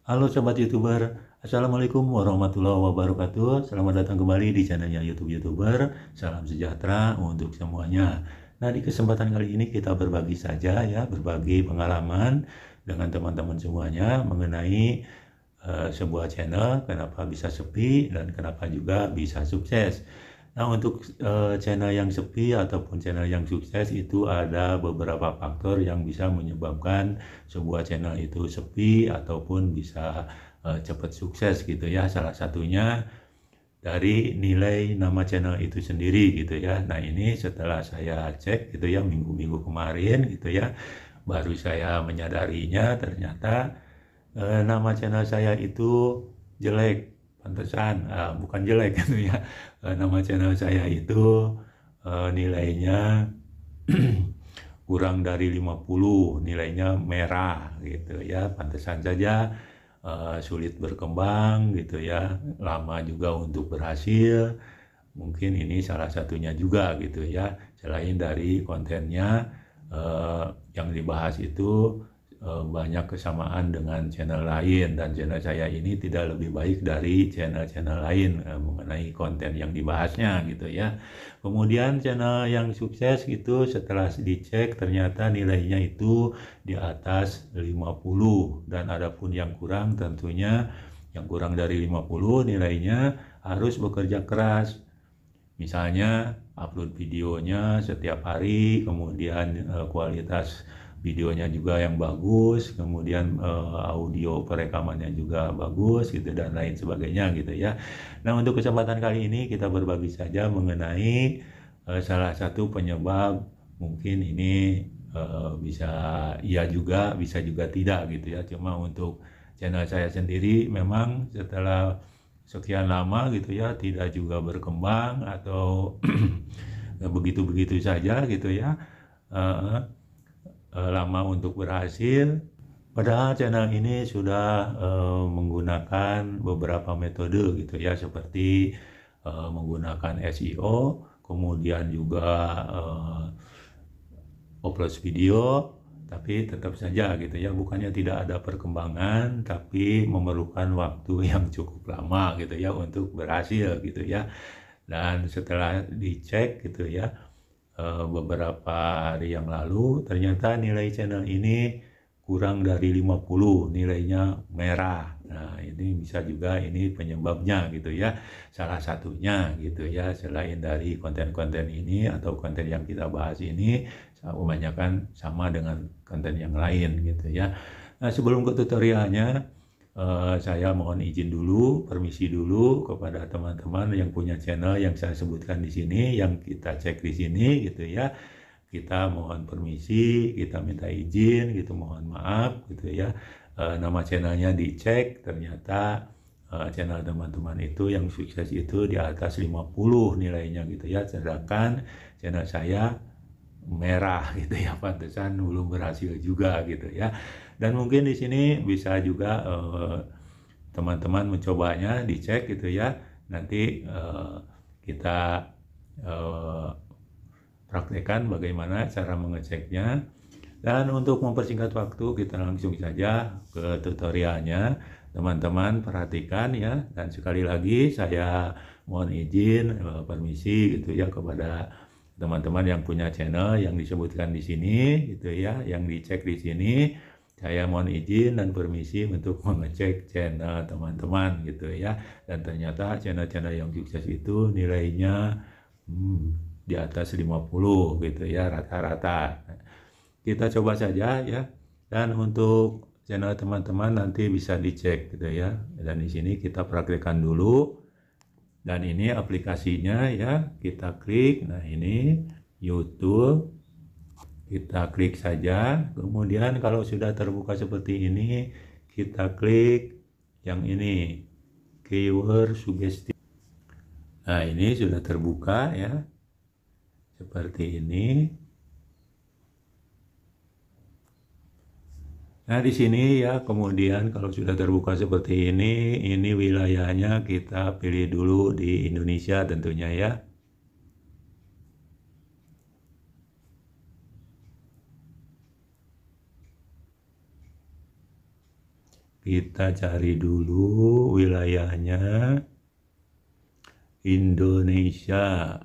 Halo sobat YouTuber, Assalamualaikum warahmatullahi wabarakatuh. Selamat datang kembali di channelnya YouTube YouTuber. Salam sejahtera untuk semuanya. Nah, di kesempatan kali ini kita berbagi saja ya, berbagi pengalaman dengan teman-teman semuanya mengenai sebuah channel, kenapa bisa sepi dan kenapa juga bisa sukses. Nah, untuk channel yang sepi ataupun channel yang sukses itu ada beberapa faktor yang bisa menyebabkan sebuah channel itu sepi ataupun bisa cepat sukses gitu ya. Salah satunya dari nilai nama channel itu sendiri gitu ya. Nah, ini setelah saya cek gitu ya minggu-minggu kemarin gitu ya, baru saya menyadarinya ternyata nama channel saya itu jelek, pantesan bukan jelek gitu ya. Nama channel saya itu nilainya kurang dari 50, nilainya merah gitu ya, pantesan saja sulit berkembang gitu ya, lama juga untuk berhasil. Mungkin ini salah satunya juga gitu ya, selain dari kontennya yang dibahas itu banyak kesamaan dengan channel lain, dan channel saya ini tidak lebih baik dari channel-channel lain mengenai konten yang dibahasnya gitu ya. Kemudian channel yang sukses itu setelah dicek ternyata nilainya itu di atas 50, dan adapun yang kurang tentunya yang kurang dari 50 nilainya harus bekerja keras. Misalnya upload videonya setiap hari, kemudian kualitas videonya juga yang bagus, kemudian audio perekamannya juga bagus gitu dan lain sebagainya gitu ya. Nah, untuk kesempatan kali ini kita berbagi saja mengenai salah satu penyebab, mungkin ini bisa iya juga, bisa juga tidak gitu ya. Cuma untuk channel saya sendiri memang setelah sekian lama gitu ya tidak juga berkembang atau begitu-begitu saja gitu ya, eh, lama untuk berhasil, padahal channel ini sudah menggunakan beberapa metode gitu ya, seperti menggunakan SEO, kemudian juga upload video, tapi tetap saja gitu ya, bukannya tidak ada perkembangan, tapi memerlukan waktu yang cukup lama gitu ya untuk berhasil gitu ya. Dan setelah dicek gitu ya beberapa hari yang lalu, ternyata nilai channel ini kurang dari 50, nilainya merah. Nah, ini bisa juga ini penyebabnya gitu ya. Salah satunya gitu ya, selain dari konten-konten ini atau konten yang kita bahas ini, kebanyakan sama dengan konten yang lain gitu ya. Nah, sebelum ke tutorialnya, saya mohon izin dulu, permisi dulu kepada teman-teman yang punya channel yang saya sebutkan di sini, yang kita cek di sini gitu ya. Kita mohon permisi, kita minta izin gitu, mohon maaf gitu ya. Nama channelnya dicek, ternyata channel teman-teman itu yang sukses itu di atas 50 nilainya gitu ya. Sedangkan channel saya merah gitu ya, pantesan belum berhasil juga gitu ya. Dan mungkin di sini bisa juga teman-teman mencobanya, dicek gitu ya. Nanti kita eh, praktekkan bagaimana cara mengeceknya. Dan untuk mempersingkat waktu, kita langsung saja ke tutorialnya. Teman-teman perhatikan ya, dan sekali lagi saya mohon izin, permisi gitu ya kepada teman-teman yang punya channel yang disebutkan di sini gitu ya, yang dicek di sini. Saya mohon izin dan permisi untuk mengecek channel teman-teman gitu ya. Dan ternyata channel-channel yang sukses itu nilainya di atas 50 gitu ya rata-rata. Kita coba saja ya. Dan untuk channel teman-teman nanti bisa dicek gitu ya. Dan di sini kita praktekkan dulu. Dan ini aplikasinya ya. Kita klik. Nah, ini YouTube. Kita klik saja. Kemudian kalau sudah terbuka seperti ini, kita klik yang ini, keyword suggestion. Nah, ini sudah terbuka ya. Seperti ini. Nah, di sini ya, kemudian kalau sudah terbuka seperti ini wilayahnya kita pilih dulu di Indonesia tentunya ya. Kita cari dulu wilayahnya, Indonesia.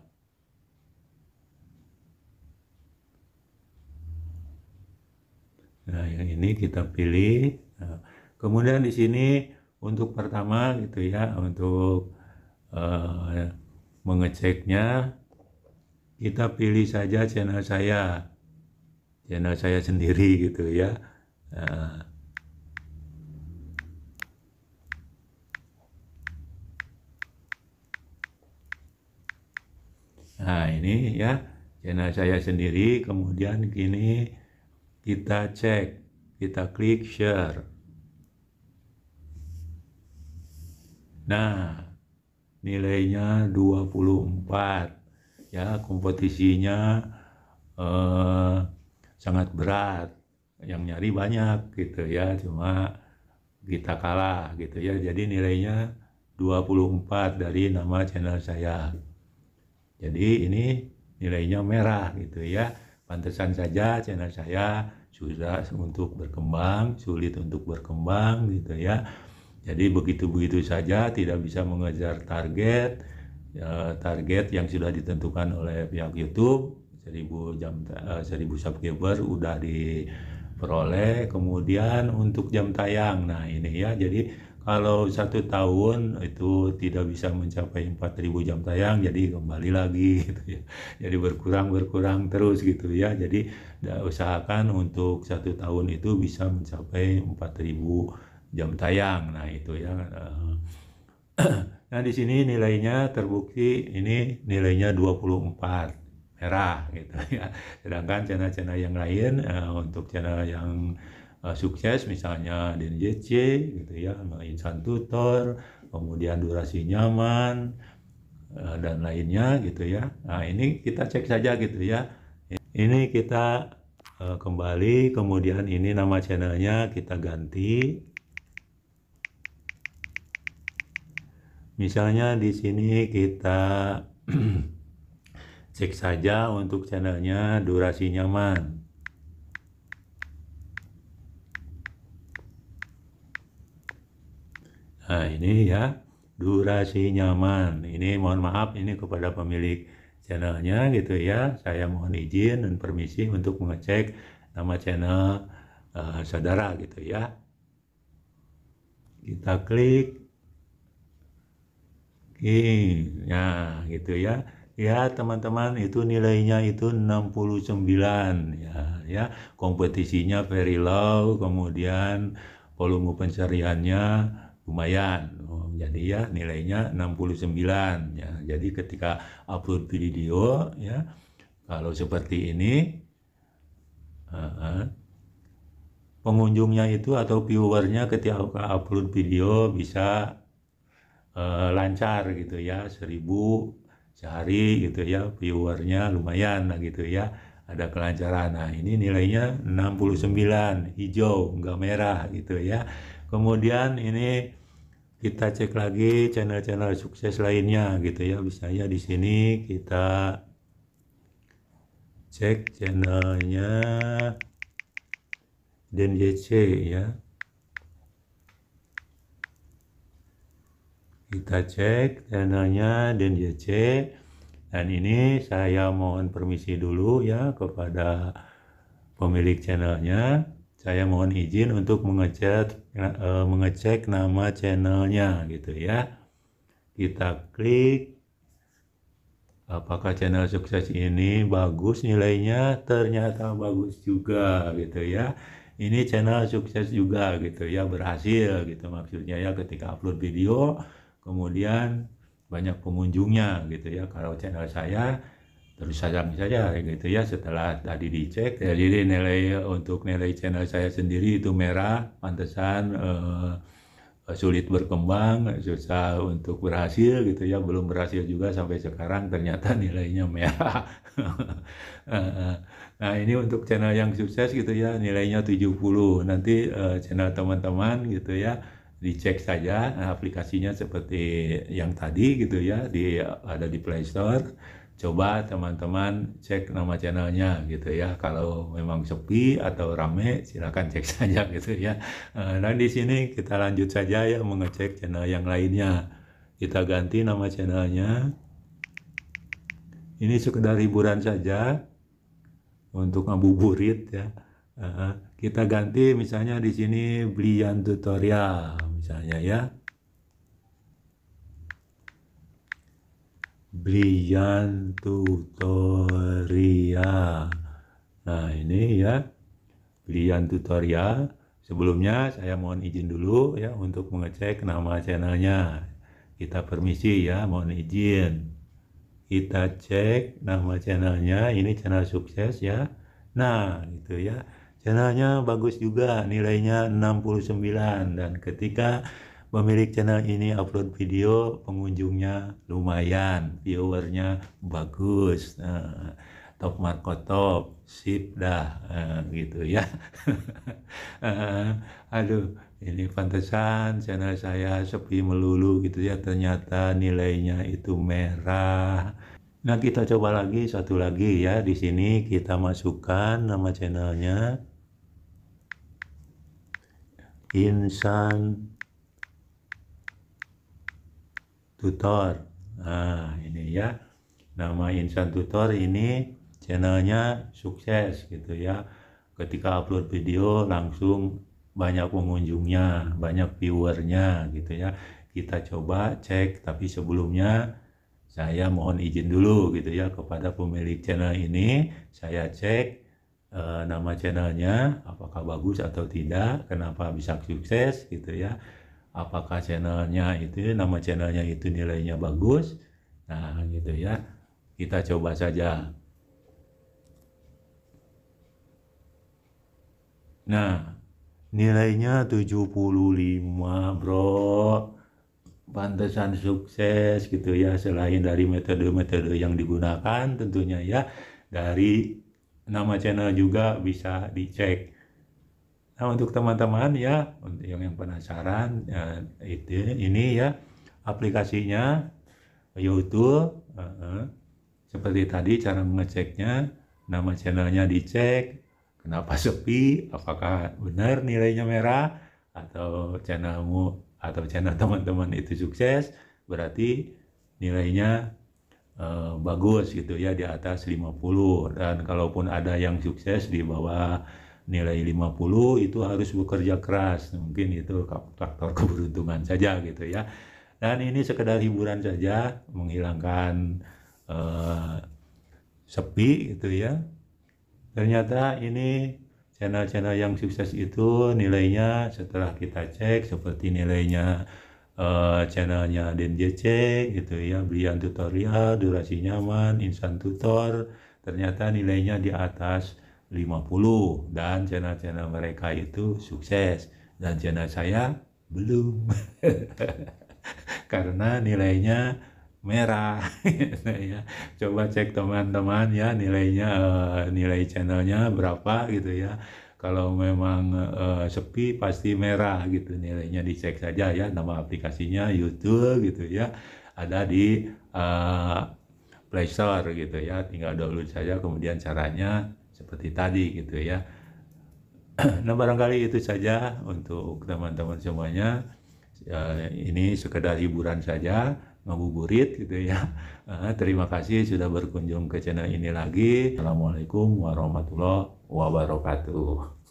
Nah, yang ini kita pilih. Nah, kemudian di sini untuk pertama gitu ya, untuk mengeceknya, kita pilih saja channel saya sendiri gitu ya. Nah, ini ya channel saya sendiri. Kemudian gini, kita cek, kita klik share. Nah, nilainya 24 ya, kompetisinya sangat berat, yang nyari banyak gitu ya, cuma kita kalah gitu ya. Jadi nilainya 24 dari nama channel saya. Jadi ini nilainya merah gitu ya. Pantesan saja channel saya sudah untuk berkembang, sulit untuk berkembang gitu ya. Jadi begitu-begitu saja, tidak bisa mengejar target target yang sudah ditentukan oleh pihak YouTube. 1000 subscriber udah diperoleh. Kemudian untuk jam tayang, nah ini ya, jadi kalau 1 tahun itu tidak bisa mencapai 4000 jam tayang, jadi kembali lagi gitu ya. Jadi berkurang terus gitu ya. Jadi usahakan untuk 1 tahun itu bisa mencapai 4000 jam tayang. Nah itu ya. Nah di sini nilainya terbukti, ini nilainya 24 merah gitu ya. Sedangkan channel-channel yang lain untuk channel yang sukses misalnya DNJC gitu ya, Insan Tutor, kemudian durasi nyaman dan lainnya gitu ya. Nah ini kita cek saja gitu ya. Ini kita kembali, kemudian ini nama channelnya kita ganti. Misalnya di sini kita cek saja untuk channelnya durasi nyaman. Nah ini ya, durasi nyaman. Ini mohon maaf ini kepada pemilik channelnya gitu ya. Saya mohon izin dan permisi untuk mengecek nama channel saudara gitu ya. Kita klik. Nah gitu ya. Ya teman-teman, itu nilainya itu 69 ya. Kompetisinya very low, kemudian volume pencariannya lumayan. Jadi ya nilainya 69 ya. Jadi ketika upload video ya, kalau seperti ini pengunjungnya itu atau viewernya ketika upload video bisa lancar gitu ya, 1000 sehari gitu ya, viewernya lumayan lah gitu ya, ada kelancaran. Nah ini nilainya 69, hijau enggak merah gitu ya. Kemudian ini kita cek lagi channel-channel sukses lainnya gitu ya. Misalnya di sini kita cek channelnya DNJC ya. Kita cek channelnya DNJC, dan ini saya mohon permisi dulu ya kepada pemilik channelnya. Saya mohon izin untuk mengecek nama channelnya gitu ya. Kita klik apakah channel sukses ini bagus nilainya, ternyata bagus juga gitu ya. Ini channel sukses juga gitu ya, berhasil gitu maksudnya ya, ketika upload video kemudian banyak pengunjungnya gitu ya. Kalau channel saya terus saja gitu ya, setelah tadi dicek. Jadi untuk nilai channel saya sendiri itu merah, pantesan sulit berkembang, susah untuk berhasil gitu ya, belum berhasil juga sampai sekarang, ternyata nilainya merah. Nah ini untuk channel yang sukses gitu ya, nilainya 70. Nanti channel teman-teman gitu ya, dicek saja aplikasinya seperti yang tadi gitu ya, ada di Play Store. coba teman-teman cek nama channelnya gitu ya. Kalau memang sepi atau rame silakan cek saja gitu ya. Dan di sini kita lanjut saja ya mengecek channel yang lainnya. Kita ganti nama channelnya. Ini sekedar hiburan saja untuk ngabuburit ya. Kita ganti misalnya di sini Brian Tutorial misalnya ya. Brian Tutorial. Nah ini ya, Brian Tutorial. Sebelumnya saya mohon izin dulu ya untuk mengecek nama channelnya. Kita permisi ya, mohon izin. Kita cek nama channelnya, ini channel sukses ya. Nah gitu ya, channelnya bagus juga, nilainya 69. Dan ketika pemilik channel ini upload video, pengunjungnya lumayan, viewernya bagus, top markotop, sip dah, gitu ya. Aduh, ini pantesan channel saya sepi melulu gitu ya, ternyata nilainya itu merah. Nah, kita coba lagi, satu lagi ya, di sini kita masukkan nama channelnya, Insan Tutor. Nah ini ya, nama Insan Tutor ini channelnya sukses gitu ya. Ketika upload video langsung banyak pengunjungnya, banyak viewernya gitu ya. Kita coba cek, tapi sebelumnya saya mohon izin dulu gitu ya kepada pemilik channel ini. Saya cek nama channelnya apakah bagus atau tidak, kenapa bisa sukses gitu ya. Apakah channelnya itu, nama channelnya itu nilainya bagus. Nah gitu ya, kita coba saja. Nah nilainya 75 bro, pantesan sukses gitu ya. Selain dari metode-metode yang digunakan tentunya ya, dari nama channel juga bisa dicek. Nah untuk teman-teman ya, untuk yang penasaran ya, ini ya aplikasinya YouTube. Seperti tadi cara mengeceknya, nama channelnya dicek, kenapa sepi, apakah benar nilainya merah, atau channelmu atau channel teman-teman itu sukses, berarti nilainya bagus gitu ya, di atas 50. Dan kalaupun ada yang sukses di bawah nilai 50, itu harus bekerja keras. Mungkin itu faktor keberuntungan saja gitu ya. Dan ini sekedar hiburan saja, menghilangkan sepi gitu ya. Ternyata ini channel-channel yang sukses itu nilainya setelah kita cek seperti nilainya channelnya DenJC gitu ya, Brian Tutorial, durasi nyaman, Insan Tutor, ternyata nilainya di atas 50. Dan channel-channel mereka itu sukses dan channel saya belum. Karena nilainya merah. Ya, coba cek teman-teman ya nilainya, nilai channelnya berapa gitu ya. Kalau memang sepi pasti merah gitu nilainya, dicek saja ya, nama aplikasinya YouTube gitu ya, ada di Play Store gitu ya, tinggal download saja. Kemudian caranya seperti tadi gitu ya. Nah barangkali itu saja untuk teman-teman semuanya. Ini sekedar hiburan saja, ngabuburit gitu ya. Terima kasih sudah berkunjung ke channel ini lagi. Assalamualaikum warahmatullahi wabarakatuh.